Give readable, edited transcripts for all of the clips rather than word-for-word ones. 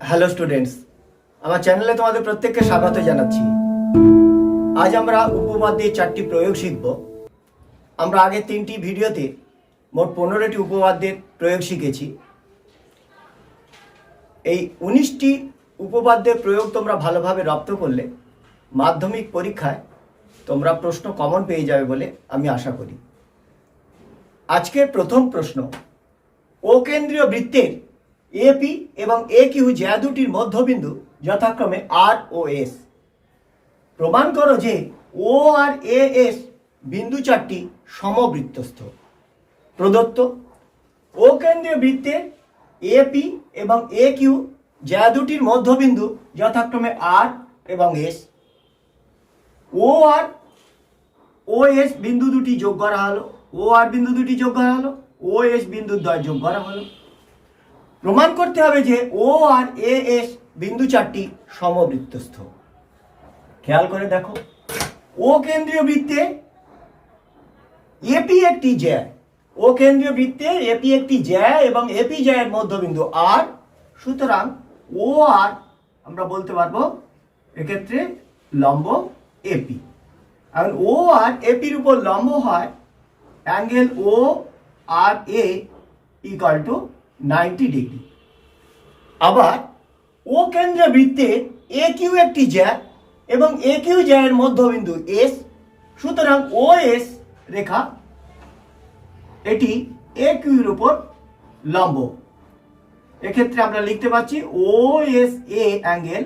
Hello students, আমার চ্যানেলে তোমাদের প্রত্যেককে স্বাগত জানাচ্ছি। আজ আমরা উপপাদ্যের 4টি প্রয়োগ শিখব। আমরা আগে 3টি ভিডিওতে মোট 15টি উপপাদ্যের প্রয়োগ শিখেছি। এই 19টি উপপাদ্যের প্রয়োগ তোমরা ভালোভাবে রপ্ত করলে মাধ্যমিক পরীক্ষায় তোমরা প্রশ্ন কমন পেয়ে যাবে বলে আমি আশা করি। আজকের প্রথম প্রশ্ন, ও কেন্দ্রীয় বৃত্তের এপি এবং এ কিউ জ্যা দুটির মধ্যবিন্দু যথাক্রমে আর ও এস। প্রমাণ করো যে ও আর এ এস বিন্দু চারটি সমবৃত্তস্থ। প্রদত্ত ও কেন্দ্রীয় বৃত্তের এপি এবং এ কিউ জ্যা দুটির মধ্যবিন্দু যথাক্রমে আর এবং এস। ও আর ও এস বিন্দু দুটি যোগ করা হলো, ও আর বিন্দু দুটি যোগ করা হলো, ও এস বিন্দু দ্বয় যোগ করা হলো। প্রমাণ করতে হবে যে ও আর এ এস বিন্দু চারটি সমবৃত্তস্থ। খেয়াল করে দেখো, ও কেন্দ্রীয় বৃত্তে এপি একটি জ্যা, ও কেন্দ্রীয় বৃত্তে এপি একটি জ্যা এবং এপি জ্যায়ের মধ্যবিন্দু আর। সুতরাং ও আর আমরা বলতে পারবো এক্ষেত্রে লম্ব এপি। আর ও আর এপির উপর লম্ব হয় angle O R A equal to 90 degree. আবার ও কেন্দ্রীয় বৃত্তে এ কিউ একটি জ্যা এবং এ কিউ জ্যায়ের মধ্যবিন্দু এস। সুতরাং ও এস রেখা এটি এ কিউর উপর লম্ব। এক্ষেত্রে আমরা লিখতে পাচ্ছি O S A angle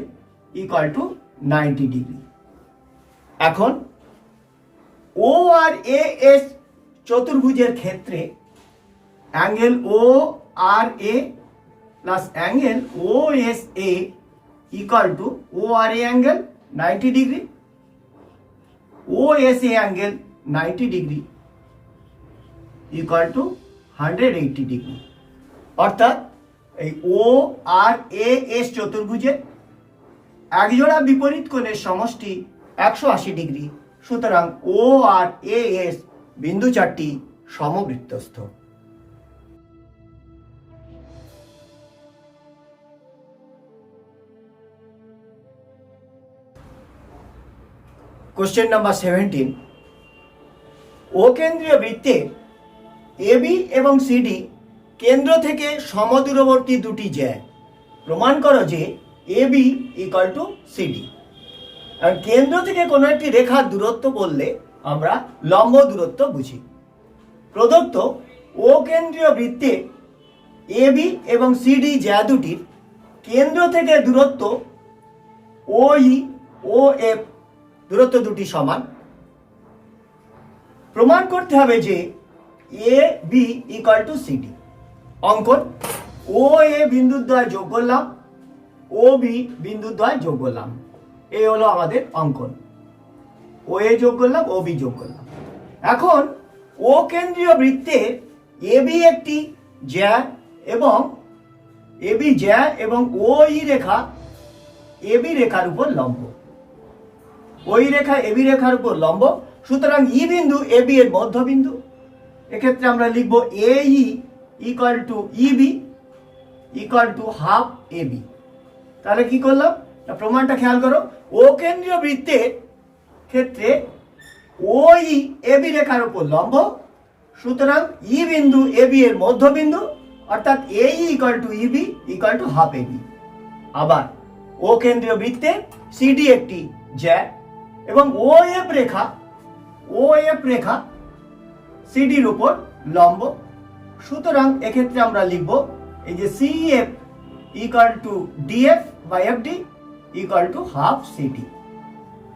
equal to 90 degree. এখন ও আর এ এস চতুর্ভুজের ক্ষেত্রে angle O R A plus angle O S A equal to O R A angle 90 degree, O S A angle 90 degree equal to 180 degree. অর্থাৎ এই ও R A S চতুর্ভুজের একজোড়া বিপরীত কোণের সমষ্টি 180 degree. সুতরাং ও আর এ এস বিন্দু চারটি সমবৃত্তস্থ। কোশ্চেন নাম্বার 17, ও কেন্দ্রীয় বৃত্তে এবি এবং সিডি কেন্দ্র থেকে সমদূরবর্তী দুটি জ্যা। প্রমাণ করো যে এবি ইকুয়াল টু সিডি। আর কেন্দ্র থেকে কোনো একটি রেখার দূরত্ব বললে আমরা লম্ব দূরত্ব বুঝি। প্রদত্ত ও কেন্দ্রীয় বৃত্তে এবি এবং সিডি জ্যা দুটির কেন্দ্র থেকে দূরত্ব ওই ও এফ দূরত্ব দুটি সমান। প্রমাণ করতে হবে যে এ বি ইকুয়াল টু সিডি। অঙ্কন, ও এ বিন্দুদ্বয় যোগ করলাম, ও বি বিন্দুদ্বয় যোগ করলাম। এই হলো আমাদের অঙ্কন। ও এ যোগ করলাম, ও বি যোগ করলাম। এখন ও কেন্দ্রীয় বৃত্তে এবি একটি জ্যা এবং এবি জ্যা এবং ওই রেখা এবি রেখার উপর লম্ব। ওই রেখা এবি রেখার উপর লম্ব। সুতরাং ই বিন্দু এবি এর মধ্যবিন্দু। এক্ষেত্রে আমরা লিখব A E equal to EB equal to half AB. তাহলে কি করলাম না, প্রমাণটা খেয়াল করো। ও কেন্দ্রীয় বৃত্তের ক্ষেত্রে ওই এবি রেখার উপর লম্ব। সুতরাং ই বিন্দু এবি এর মধ্যবিন্দু, অর্থাৎ A equal to EB equal to half AB. আবার ও কেন্দ্রীয় বৃত্তে সিডি একটি জ্যা এবং ও এফ রেখা সিডির উপর লম্ব। সুতরাং এক্ষেত্রে আমরা লিখব এই যে C F equal to DF by F D equal to half CD.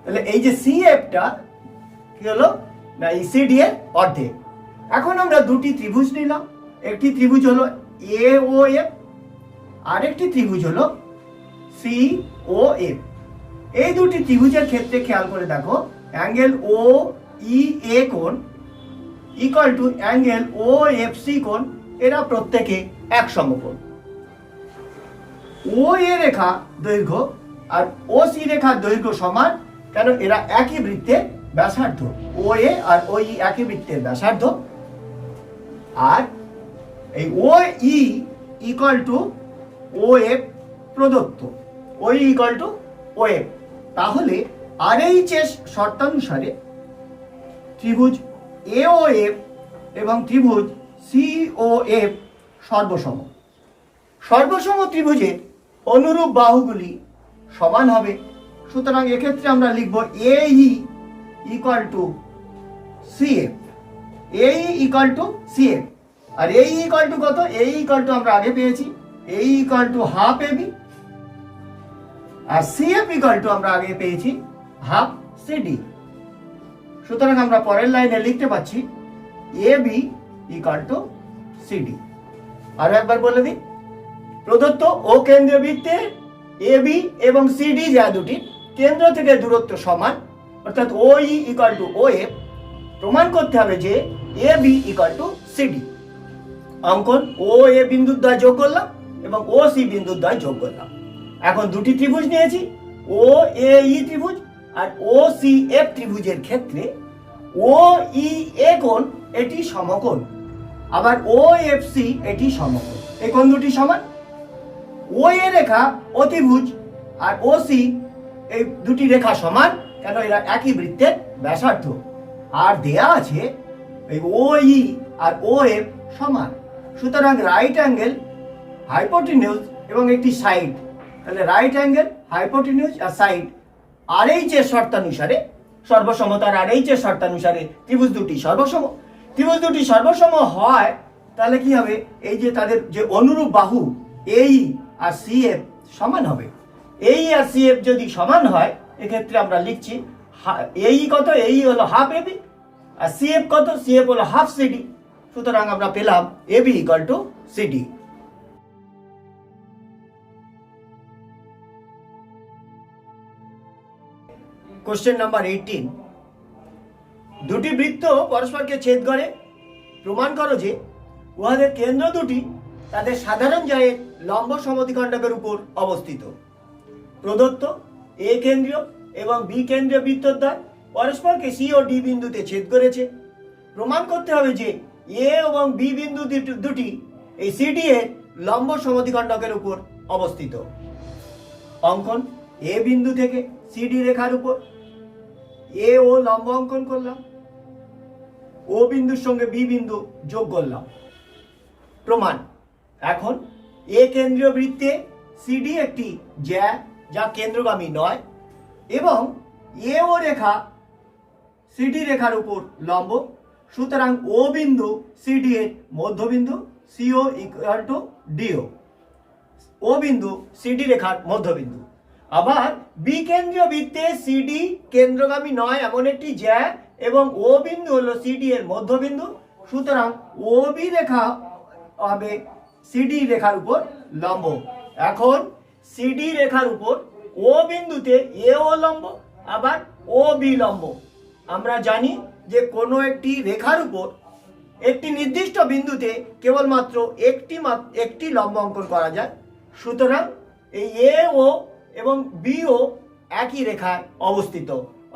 তাহলে এই যে সি এফটা কি হলো না, এই সিডি এর অর্ধেক। এখন আমরা দুটি ত্রিভুজ নিলাম। একটি ত্রিভুজ হলো এ ও এফ, আরেকটি ত্রিভুজ হলো সি ও এফ। এই দুটি ত্রিভুজের ক্ষেত্রে খেয়াল করে দেখো, অ্যাঙ্গেল ও ই এ কোণ equal to angle O F C কোণ, এরা প্রত্যেকে এক সমকোণ। ও এ রেখা দৈর্ঘ্য আর ও সি রেখার দৈর্ঘ্য সমান, কেন এরা একই বৃত্তের ব্যাসার্ধ। ও এ আর ও ই একই বৃত্তের ব্যাসার্ধ। আর এই O E equal to O F প্রদত্ত ওই ইকুয়াল টু ওএফ। তাহলে আরএইচএস শর্তানুসারে ত্রিভুজ এওএফ এবং ত্রিভুজ সিওএফ সর্বসম। সর্বসম ত্রিভুজের অনুরূপ বাহুগুলি সমান হবে। সুতরাং এক্ষেত্রে আমরা লিখব এই ইকুয়াল টু সিএফ। এই ইকুয়াল টু সিএফ। আর এই ইকুয়াল টু কত? এই ইকুয়াল টু আমরা আগে পেয়েছি, এই ইকুয়াল টু হাফ এবি। আর সিএফ ইকুয়াল টু আমরা আগে পেয়েছি হাফ সিডি। সুতরাং আমরা পরের লাইনে লিখতে পাচ্ছি এবি ইকুয়াল টু সিডি। আরো একবার বলে দিই, প্রদত্ত ও কেন্দ্রীয় বৃত্তে এবি এবং সিডি যা দুটি কেন্দ্র থেকে দূরত্ব সমান, অর্থাৎ ওই ইকুয়াল টু ওএফ, প্রমাণ করতে হবে যে এবি ইকুয়াল টু সিডি। অঙ্কন ও এ বিন্দুর দ্বয় যোগ করলাম এবং ও সি বিন্দুর দ্বয় যোগ করলাম। এখন দুটি ত্রিভুজ নিয়েছি, ও এ ই ত্রিভুজ আর ও সি এফ ত্রিভুজের ক্ষেত্রে ও ই এ কোণ এটি সমকোণ, আবার ও এফ সি এটি সমকোণ। এই কোণ দুটি সমান। ও এ রেখা অতিভুজ আর ও সি এই দুটি রেখা সমান, কেন এরা একই বৃত্তের ব্যাসার্ধ। আর দেয়া আছে এই ও ই আর ও এফ সমান। সুতরাং রাইট অ্যাঙ্গেল, হাইপোটেনিউজ এবং একটি সাইড, তাহলে রাইট অ্যাঙ্গেল, হাইপোটেনিউজ আর সাইড আরএইচ এর শর্তানুসারে সর্বসমতার আরএইচ এর শর্তানুসারে ত্রিভুজ দুটি সর্বসম। ত্রিভুজ দুটি সর্বসম হয় তাহলে কি হবে? এই যে তাদের যে অনুরূপ বাহু এই আর সিএফ সমান হবে। এই আর সিএফ যদি সমান হয় এক্ষেত্রে আমরা লিখছি এই কত? এই হলো হাফ এবি আর সিএফ কত? সিএফ হলো হাফ সিডি। সুতরাং আমরা পেলাম AB equal to CD. Question number 18, দুটি বৃত্ত পরস্পরকে ছেদ করে, প্রমাণ করো যে উহাদের কেন্দ্র দুটি তাদের সাধারণ জায়ের লম্ব সমদ্বিখণ্ডকের উপর অবস্থিত। প্রদত্ত এ কেন্দ্রীয় এবং বি কেন্দ্রীয় বৃত্তদ্বয় পরস্পরকে সি ও ডি বিন্দুতে ছেদ করেছে। প্রমাণ করতে হবে যে এ এবং বি বিন্দু দুটি এই সিডি এর লম্ব সমদ্বিখণ্ডকের উপর অবস্থিত। অঙ্কন এ বিন্দু থেকে সিডি রেখার উপর এ ও লম্ব অঙ্কন করলাম, ও বিন্দুর সঙ্গে বি বিন্দু যোগ করলাম। প্রমাণ, এখন এ কেন্দ্রীয় বৃত্তে সিডি একটি জ্যা যা কেন্দ্রগামী নয় এবং এ ও রেখা সিডি রেখার উপর লম্ব। সুতরাং ও বিন্দু সিডি এর মধ্যবিন্দু, সিও ইকুয়াল টু ডিও। ও বিন্দু সিডি রেখার মধ্যবিন্দু। আবার বি কেন্দ্রীয় বৃত্তে সিডি কেন্দ্রগামী নয় এমন একটি জ্যা এবং ও বিন্দু হলো সিডি এর মধ্যবিন্দু। সুতরাং ও বি রেখা হবে সিডি রেখার উপর লম্ব। এখন সিডি রেখার উপর ও বিন্দুতে এ ও লম্ব, আবার ও বি লম্ব। আমরা জানি যে কোনো একটি রেখার উপর একটি নির্দিষ্ট বিন্দুতে কেবলমাত্র একটি লম্ব অঙ্কন করা যায়। সুতরাং এই এ ও এবং বি ও একই রেখায় অবস্থিত,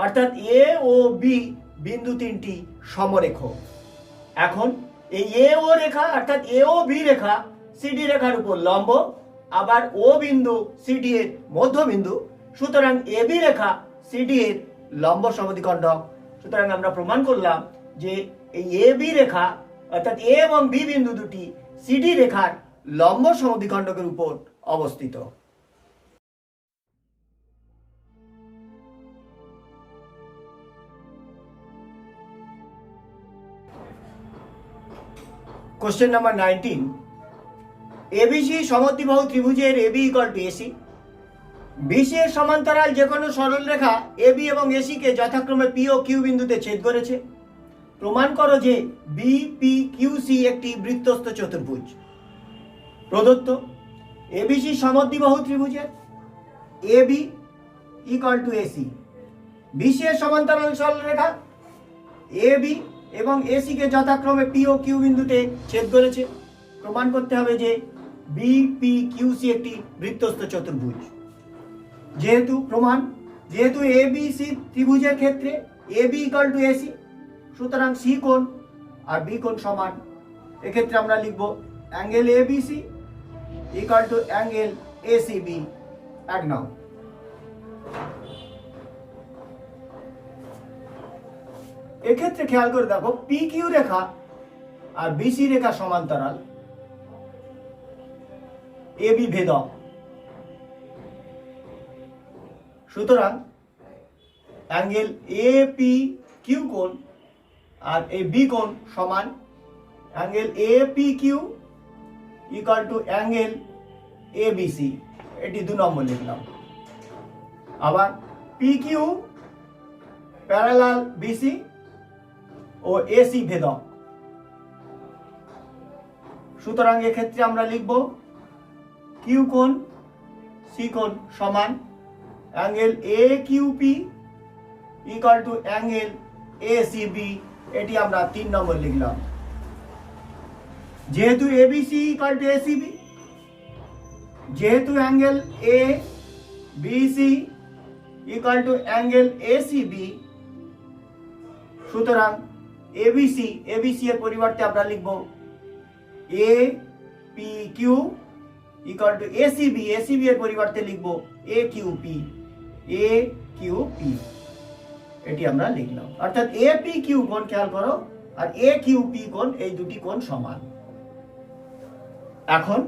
অর্থাৎ এ ও বি বিন্দু তিনটি সমরেখ। এখন এই এ ও রেখা অর্থাৎ এ ও বি রেখা সিডি রেখার উপর লম্ব, আবার ও বিন্দু সিডি এর মধ্যবিন্দু। সুতরাং এ বি রেখা সিডি এর লম্ব সমদ্বিখণ্ডক। সুতরাং আমরা প্রমাণ করলাম যে এই এ বি রেখা অর্থাৎ এ এবং বি বিন্দু দুটি সিডি রেখার লম্ব সমদ্বিখণ্ডকের উপর অবস্থিত। কোশ্চেন নাম্বার 19, এবিসি সমদ্বিবাহু ত্রিভুজের AB equal to AC. BC এর সমান্তরাল যে কোনো সরল রেখা এবি এবং এসি কে যথাক্রমে পি ও কিউ বিন্দুতে ছেদ করেছে। প্রমাণ করো যে বি পি কিউ সি একটি বৃত্তস্থ চতুর্ভুজ। প্রদত্ত এবিসি সমদ্বিবাহু ত্রিভুজের AB equal to AC, BC এর সমান্তরাল সরল রেখা এবি এবং এসি কে যথাক্রমে পি ও কিউ বিন্দুতে ছেদ করেছে। প্রমাণ করতে হবে যে বি পি কিউ সি একটি বৃত্তস্থ চতুর্ভুজ। যেহেতু এ বি সি ত্রিভুজের ক্ষেত্রে A B equal to AC, সুতরাং সি কোণ আর বি কোণ সমান। এক্ষেত্রে আমরা লিখব angle A B C equal to angle ACB 1 নং। এক্ষেত্রে খেয়াল করে দেখো পি কিউ রেখা আর বিসি রেখা সমান্তরাল, এবি ভেদক। সুতরাং অ্যাঙ্গেল এ পি কিউ কোণ আর এই বি কোণ সমান angle A P Q equal to angle A B C, এটি 2 নম্বর লিখলাম। আবার পি কিউ প্যারালাল বিসি ও এসি ভেদক। সুতরাং এক্ষেত্রে আমরা লিখব কিউ কোণ সি কোণ সমান angle A Q P equal to angle A C B, এটি আমরা 3 নম্বর লিখলাম। যেহেতু এবিসি ইকুয়াল টু এসিবি, যেহেতু angle A BC equal to angle ACB, সুতরাং এবিসি এর পরিবর্তে আমরা লিখব এ P Q equal to ACB এর পরিবর্তে লিখব এ কিউ পি এটি আমরা লিখলাম। অর্থাৎ এ পি কিউ কোণ খেয়াল করো আর এ কিউ পি কোণ, এই দুটি কোণ সমান। এখন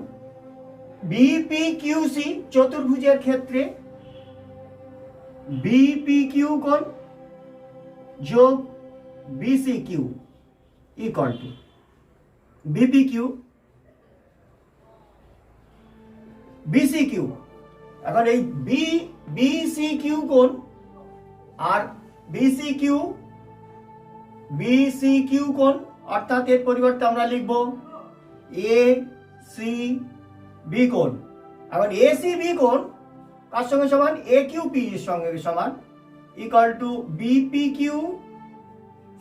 বিপি কিউ সি চতুর্ভুজের ক্ষেত্রে বিপি কিউ কোণ যোগ BC Q equal to BP Q BC Q. এখন এই বিসি কিউ কোণ আর বিসি কিউ কোণ, অর্থাৎ এর পরিবর্তে আমরা লিখব এ সি বি কোণ। এখন এ সি বি কোণ কার সঙ্গে সমান? এ কিউ পি এর সঙ্গে সমান, equal to BP Q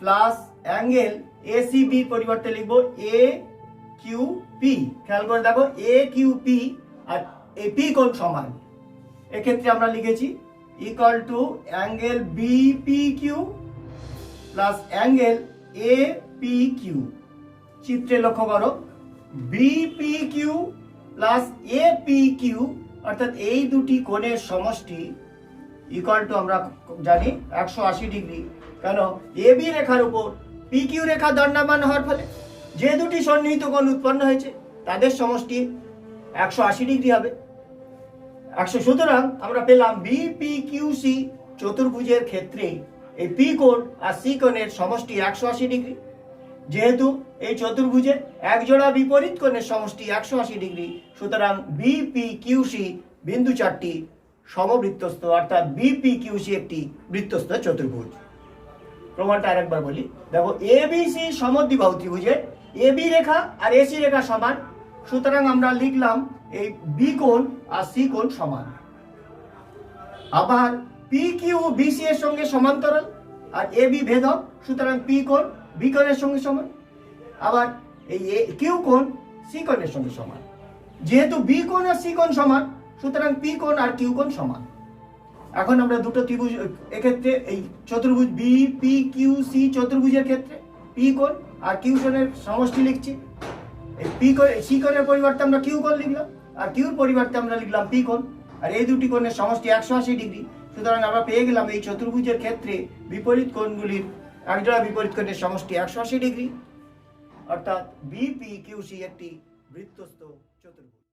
plus angle A C B পরিবর্তে লিখব এ কিউ পি। খেয়াল করে দেখো এ কিউ পি আর এ পি কোণ সমান, এক্ষেত্রে আমরা লিখেছি equal to angle BP Q plus angle A P Q. চিত্রে লক্ষ্য করো BP Q plus A P Q, অর্থাৎ এই দুটি কোণের সমষ্টি ইকুয়াল টু আমরা জানি 180 ডিগ্রি। কেন? এ বি রেখার উপর পি কিউ রেখা দণ্ডায়মান হওয়ার ফলে যে দুটি সন্নিহিত কোণ উৎপন্ন হয়েছে তাদের সমষ্টি 180 ডিগ্রি হবে। সুতরাং আমরা পেলাম বিপি কিউ সি চতুর্ভুজের ক্ষেত্রে এই পি কোণ আর সি কোণের সমষ্টি 180 ডিগ্রি। যেহেতু এই চতুর্ভুজে এক জোড়া বিপরীত কোণের সমষ্টি 180 ডিগ্রি, সুতরাং বিপি কিউ সি বিন্দু চারটি সমবৃত্তস্থ, অর্থাৎ বিপি কিউ সি একটি বৃত্তস্থ চতুর্ভুজ। প্রমাণটা আরেকবার বলি, দেখো এবিসি সমদ্বিবাহু ত্রিভুজে এবি রেখা আর এসি রেখা সমান, সুতরাং আমরা লিখলাম এই বি কোণ আর সি কোণ সমান। আবার পি কিউ বিসি এর সঙ্গে সমান্তরাল আর এ বি ভেদক, সুতরাং পি কোণ বি কোণের সঙ্গে সমান। আবার এই কিউ কোণ সি কোণের সঙ্গে সমান। যেহেতু বি কোণ আর সি কোণ সমান, সুতরাং পি কোণ আর কিউ কোণ সমান। এখন আমরা দুটো ত্রিভুজ, এক্ষেত্রে এই চতুর্ভুজ বি পি কিউ সি চতুর্ভুজের ক্ষেত্রে পি কোণ আর কিউ কোণের সমষ্টি লিখছি। এই পি কোণ সি কোণের পরিবর্তে আমরা কিউ কোণ লিখলাম, আর কিউর পরিবর্তে আমরা লিখলাম পি কোণ, আর এই দুটি কোণের সমষ্টি 180 ডিগ্রি। সুতরাং আমরা পেয়ে গেলাম এই চতুর্ভুজের ক্ষেত্রে বিপরীত কোণগুলির একজোড়া বিপরীত কোণের সমষ্টি 180 ডিগ্রি, অর্থাৎ বিপি কিউ সি একটি বৃত্তস্থ চতুর্ভুজ।